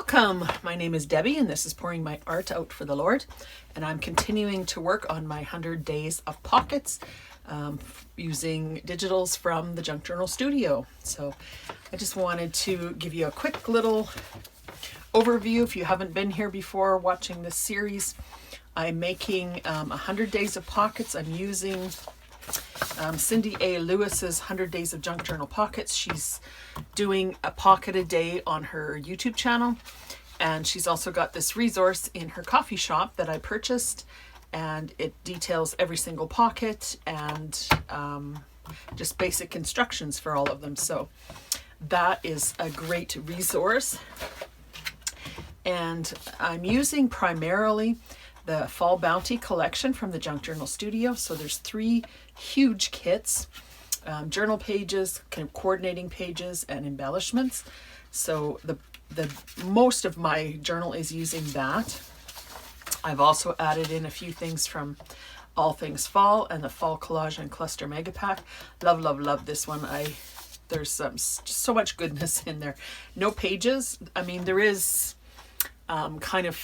Welcome! My name is Debbie and this is Pouring My Art Out for the Lord, and I'm continuing to work on my 100 Days of Pockets using digitals from the Junk Journal Studio. So I just wanted to give you a quick little overview if you haven't been here before watching this series. I'm making 100 Days of Pockets. I'm using Cindy A. Lewis's 100 Days of Junk Journal Pockets. She's doing a pocket a day on her YouTube channel, and she's also got this resource in her coffee shop that I purchased, and it details every single pocket and just basic instructions for all of them. So that is a great resource, and I'm using primarily the Fall Bounty collection from the Junk Journal Studio. So there's 3 huge kits, journal pages, kind of coordinating pages, and embellishments. So the most of my journal is using that. I've also added in a few things from All Things Fall and the Fall Collage and Cluster Mega Pack. Love this one. There's just so much goodness in there. No pages. I mean, there is kind of,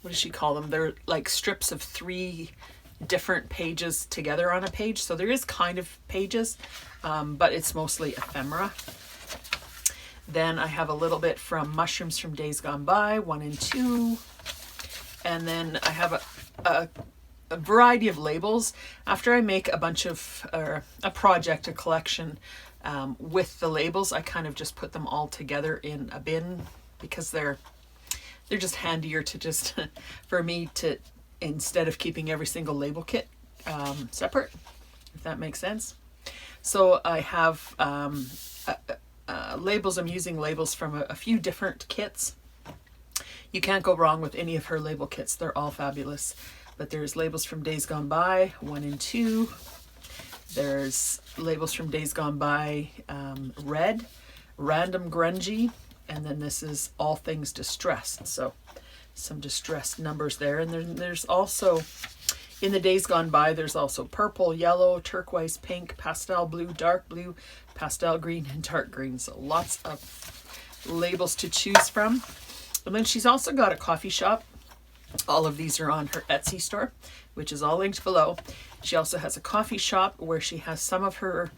what does she call them? They're like strips of 3 different pages together on a page. So there is kind of pages, but it's mostly ephemera. Then I have a little bit from Mushrooms from Days Gone By, 1 and 2. And then I have a variety of labels. After I make a bunch of, a project, a collection with the labels, I kind of just put them all together in a bin because they're just handier to just, for me to, instead of keeping every single label kit separate, if that makes sense. So I have labels. I'm using labels from a few different kits. You can't go wrong with any of her label kits. They're all fabulous. But there's labels from Days Gone By, 1 and 2. There's labels from Days Gone By, Red, Random Grungy, and then this is All Things Distressed. So some distressed numbers there. And then there's also, in the Days Gone By, there's also purple, yellow, turquoise, pink, pastel blue, dark blue, pastel green, and dark green. So lots of labels to choose from. And then she's also got a coffee shop. All of these are on her Etsy store, which is all linked below. She also has a coffee shop where she has some of her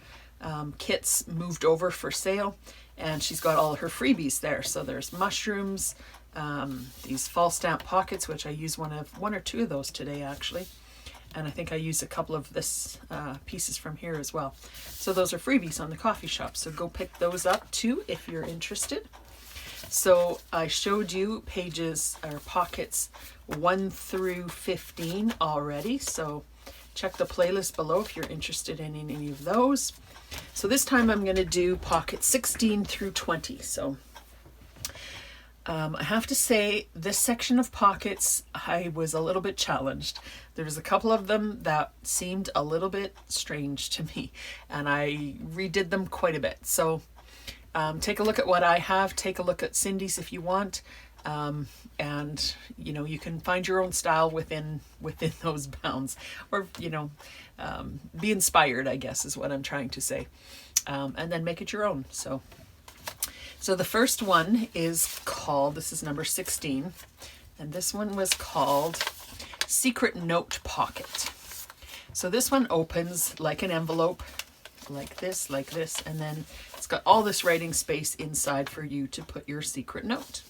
kits moved over for sale, and she's got all of her freebies there. So there's mushrooms, these fall stamp pockets, which I use one or two of those today actually, and I think I used a couple of this pieces from here as well. So those are freebies on the coffee shop, so go pick those up too if you're interested. So I showed you pages or pockets 1 through 15 already, so check the playlist below if you're interested in any of those. So this time I'm going to do pocket 16 through 20. So I have to say, this section of pockets, I was a little bit challenged. There was a couple of them that seemed a little bit strange to me, and I redid them quite a bit. So take a look at what I have. Take a look at Cindy's if you want. And you know, you can find your own style within those bounds, or be inspired, I guess is what I'm trying to say, and then make it your own. So the first one is called, this is number 16, and this one was called Secret Note Pocket. So this one opens like an envelope, like this, and then it's got all this writing space inside for you to put your secret note.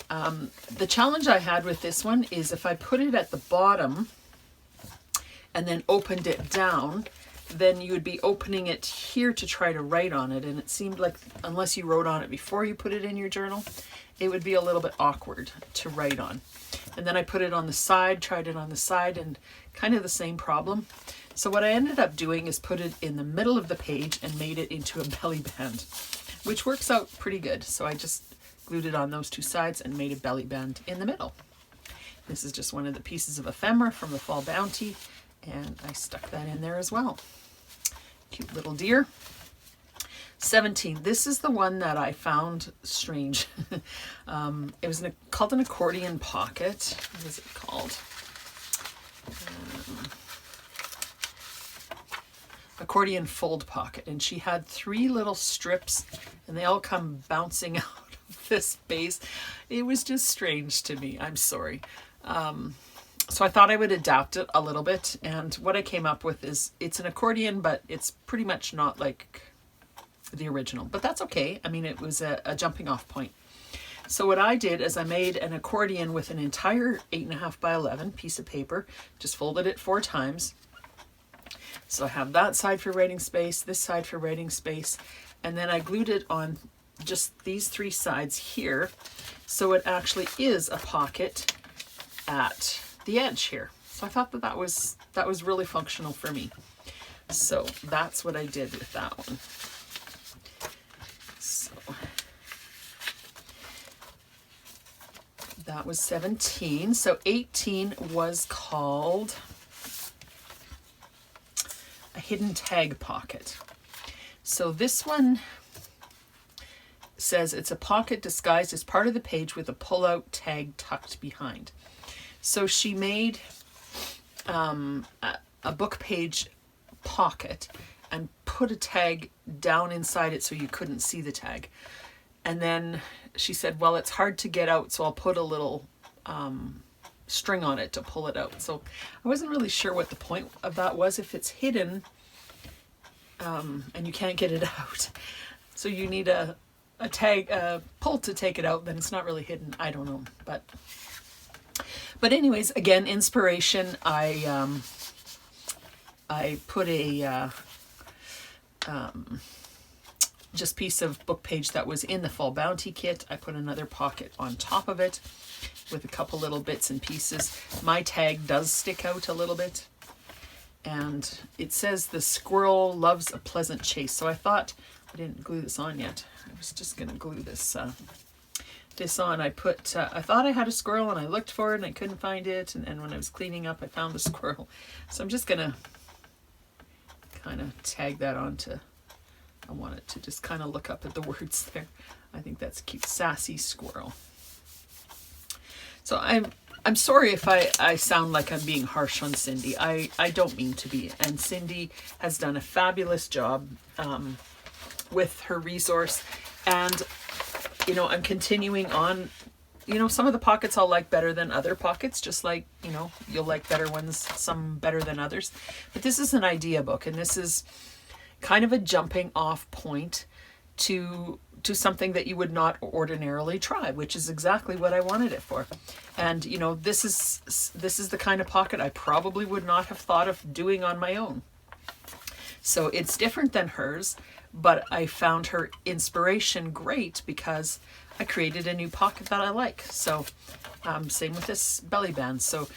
The challenge I had with this one is if I put it at the bottom and then opened it down, then you would be opening it here to try to write on it. And it seemed like unless you wrote on it before you put it in your journal, it would be a little bit awkward to write on. And then I put it on the side, tried it on the side, and kind of the same problem. So what I ended up doing is put it in the middle of the page and made it into a belly band, which works out pretty good. So I just glued it on those 2 sides and made a belly band in the middle. This is just one of the pieces of ephemera from the Fall Bounty, and I stuck that in there as well. Cute little deer. 17. This is the one that I found strange. It was called an accordion pocket. What is it called? Accordion fold pocket, and she had 3 little strips, and they all come bouncing out this base. It was just strange to me. I'm sorry. So I thought I would adapt it a little bit, and what I came up with is it's an accordion, but it's pretty much not like the original, but that's okay. I mean, it was a jumping off point. So what I did is I made an accordion with an entire 8.5 by 11 piece of paper, just folded it 4 times. So I have that side for writing space, this side for writing space, and then I glued it on just these 3 sides here, so it actually is a pocket at the edge here. So I thought that was really functional for me. So that's what I did with that one. So that was 17. So 18 was called a hidden tag pocket. So this one says it's a pocket disguised as part of the page with a pull-out tag tucked behind. So she made a book page pocket and put a tag down inside it so you couldn't see the tag. And then she said, well, it's hard to get out, so I'll put a little string on it to pull it out. So I wasn't really sure what the point of that was. If it's hidden and you can't get it out, so you need a tag, pull to take it out, then it's not really hidden. I don't know, but anyways, again, inspiration. I put a just piece of book page that was in the Fall Bounty kit. I put another pocket on top of it with a couple little bits and pieces. My tag does stick out a little bit, and it says the squirrel loves a pleasant chase. So I thought, I didn't glue this on yet. I was just gonna glue this on. I thought I had a squirrel, and I looked for it and I couldn't find it, and when I was cleaning up I found the squirrel. So I'm just gonna kind of tag that onto, I want it to just kind of look up at the words there. I think that's cute. Sassy squirrel. So I'm sorry if I sound like I'm being harsh on Cindy. I don't mean to be, and Cindy has done a fabulous job with her resource, and you know, I'm continuing on. You know, some of the pockets I'll like better than other pockets, just like, you know, you'll like better ones, some better than others. But this is an idea book, and this is kind of a jumping off point to something that you would not ordinarily try, which is exactly what I wanted it for. And, you know, this is the kind of pocket I probably would not have thought of doing on my own. So it's different than hers, but I found her inspiration great because I created a new pocket that I like. So same with this belly band. So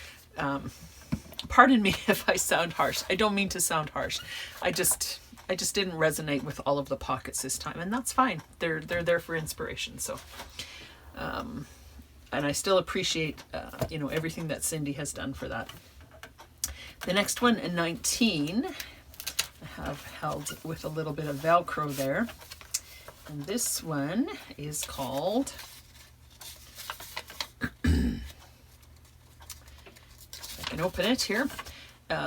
pardon me if I sound harsh. I don't mean to sound harsh. I just didn't resonate with all of the pockets this time, and that's fine. They're there for inspiration. So and I still appreciate you know, everything that Cindy has done for that. The next one, in 19, I have held with a little bit of Velcro there. And this one is called, I can open it here,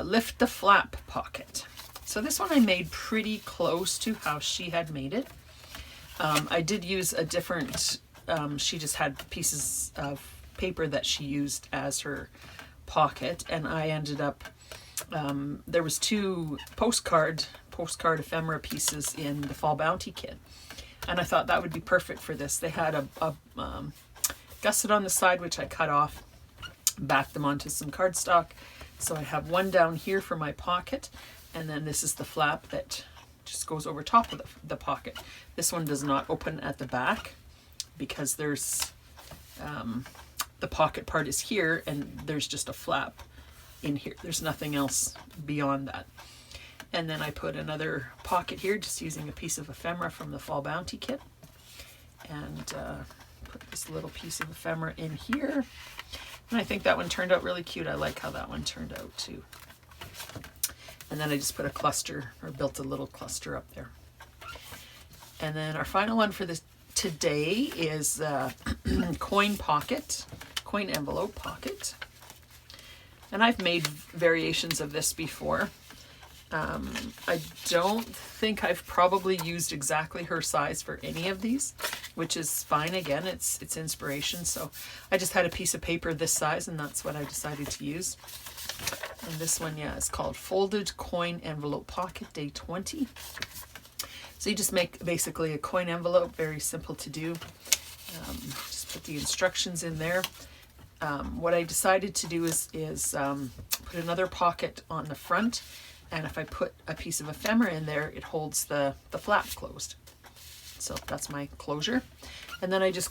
Lift the Flap Pocket. So this one I made pretty close to how she had made it. I did use a different, she just had pieces of paper that she used as her pocket, and I ended up, there was 2 postcard ephemera pieces in the Fall Bounty kit. And I thought that would be perfect for this. They had a gusset on the side, which I cut off, backed them onto some cardstock. So I have one down here for my pocket, and then this is the flap that just goes over top of the pocket. This one does not open at the back because there's, the pocket part is here, and there's just a flap in here. There's nothing else beyond that. And then I put another pocket here, just using a piece of ephemera from the Fall Bounty kit. And put this little piece of ephemera in here. And I think that one turned out really cute. I like how that one turned out too. And then I just put a cluster, or built a little cluster up there. And then our final one for this today is coin envelope pocket. And I've made variations of this before. I don't think I've probably used exactly her size for any of these, which is fine. Again, it's inspiration. So I just had a piece of paper this size, and that's what I decided to use. And this one, yeah, is called Folded Coin Envelope Pocket Day 20. So you just make basically a coin envelope, very simple to do. Just put the instructions in there. What I decided to do is put another pocket on the front, and if I put a piece of ephemera in there, it holds the flap closed. So that's my closure. And then I just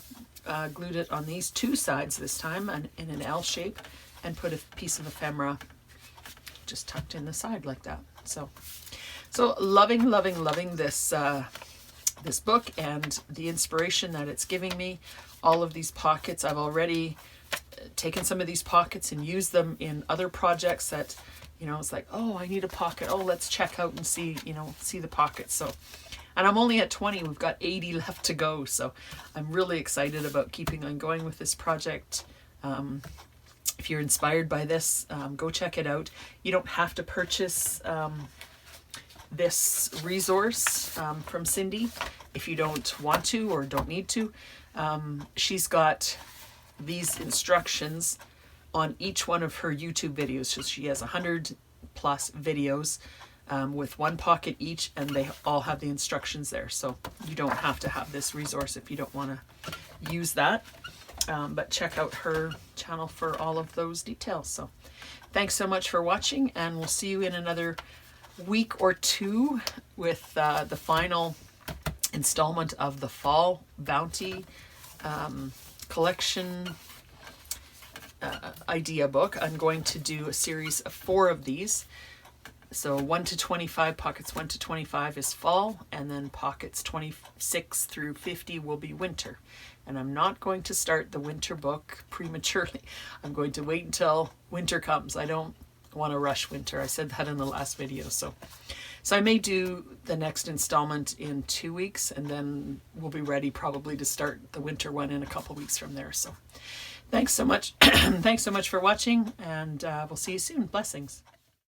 glued it on these two sides this time in an L shape, and put a piece of ephemera just tucked in the side like that. So loving this this book and the inspiration that it's giving me. All of these pockets, I've already taken some of these pockets and used them in other projects that, you know, it's like, oh, I need a pocket. Oh, let's check out and see, you know, see the pockets. So, and I'm only at 20. We've got 80 left to go. So I'm really excited about keeping on going with this project. If you're inspired by this, go check it out. You don't have to purchase this resource from Cindy if you don't want to or don't need to. She's got these instructions on each one of her YouTube videos. So she has 100+ videos with one pocket each, and they all have the instructions there. So you don't have to have this resource if you don't want to use that. But check out her channel for all of those details. So thanks so much for watching, and we'll see you in another week or two with the final installment of the Fall Bounty collection idea book. I'm going to do a series of 4 of these. So 1 to 25, pockets 1 to 25 is fall, and then pockets 26 through 50 will be winter. And I'm not going to start the winter book prematurely. I'm going to wait until winter comes. I don't want to rush winter. I said that in the last video. So I may do the next installment in 2 weeks, and then we'll be ready probably to start the winter one in a couple weeks from there. So thanks so much. Thanks so much for watching, and we'll see you soon. Blessings.